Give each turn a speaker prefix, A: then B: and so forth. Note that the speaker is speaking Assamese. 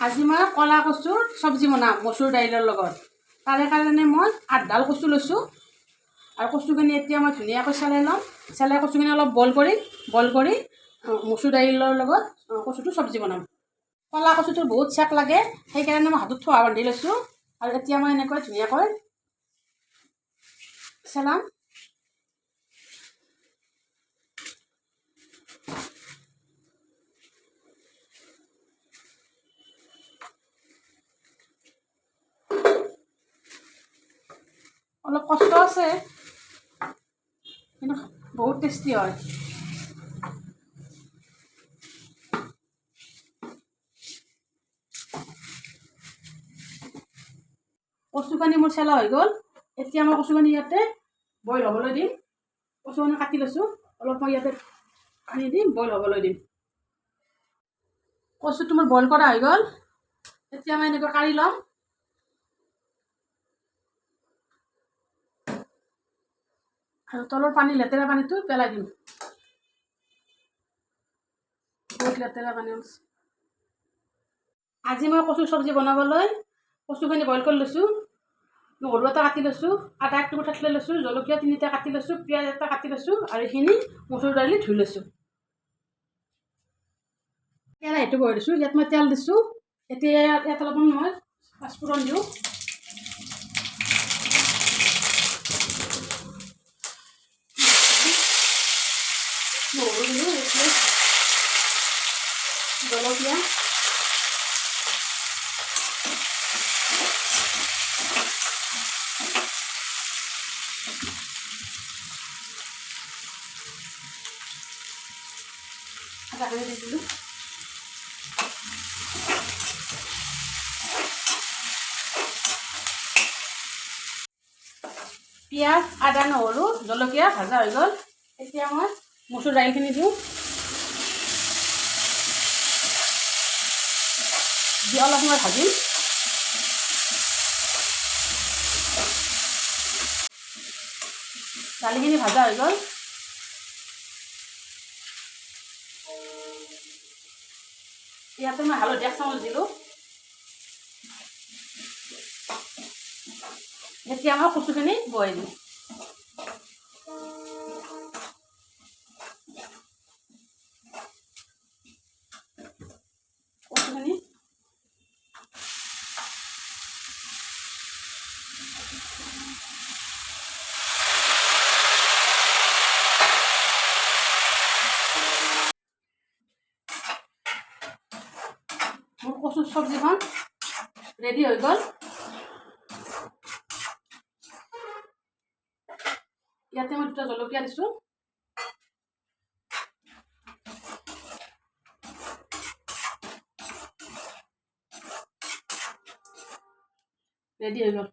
A: আজি মই কলা কচুৰ চব্জি বনাম মচুৰ দাইলৰ লগত। তাৰে কাৰণে মই 8ডাল কচু লৈছোঁ আৰু কচুখিনি এতিয়া মই ধুনীয়াকৈ চেলাই ল'ম। চেলাই কচুখিনি অলপ বইল কৰি মচুৰ দাইলৰ লগত কচুটো চব্জি বনাম। কলা কচুটোৰ বহুত চেক লাগে, সেইকাৰণে মই হাতত থোহা বান্ধি লৈছোঁ আৰু এতিয়া মই এনেকৈ ধুনীয়াকৈ চেলাম। অলপ কষ্ট আছে কিন্তু বহুত টেষ্টি হয়। কচুখিনি মোৰ চেলা হৈ গ'ল। এতিয়া মই কচুখিনি ইয়াতে বইল হ'বলৈ দিম। কচুখিনি কাটি লৈছোঁ, অলপ মই ইয়াতে পানী দিম, বইল হ'বলৈ দিম। কচুটো মোৰ বইল কৰা হৈ গ'ল। এতিয়া মই এনেকৈ কাঢ়ি ল'ম। আৰু তলৰ লেতেৰা পানীটো পেলাই দিম। বহুত লেতেৰা পানী আছে। আজি মই কচুৰ চব্জি বনাবলৈ কচুখিনি বইল কৰি লৈছোঁ, নহৰু এটা কাটি লৈছোঁ, আদা 1 টুকুৰা কাটি লৈছোঁ, জলকীয়া 3টা কাটি লৈছোঁ, পিঁয়াজ এটা কাটি লৈছোঁ আৰু এইখিনি মচুৰ দালি ধুই লৈছোঁ। কেৰাহীটো বহাই দিছোঁ, ইয়াত মই তেল দিছোঁ। এতিয়া ইয়াত অলপমান মই পাঁচফোৰণ দিওঁ। নহৰু দিলোঁ, জলকীয়া, আদাখিনি দি দিলোঁ। পিঁয়াজ, আদা, নহৰু, জলকীয়া ভাজা হৈ গ'ল। এতিয়া মই মচুৰ দাইলখিনি দিওঁ, দি অলপ সময় ভাজিম। দালিখিনি ভাজা হৈ গ'ল। ইয়াতে মই হালধি 1 চামুচ দিলোঁ। এতিয়া মই কচুখিনি বহাই দিম। কচুখিনি মোৰ কচুৰ চব্জিখন ৰেডি হৈ গ'ল। ইয়াতে মই 2টা জলকীয়া দিছোঁ। ৰেডি হৈ গ'ল।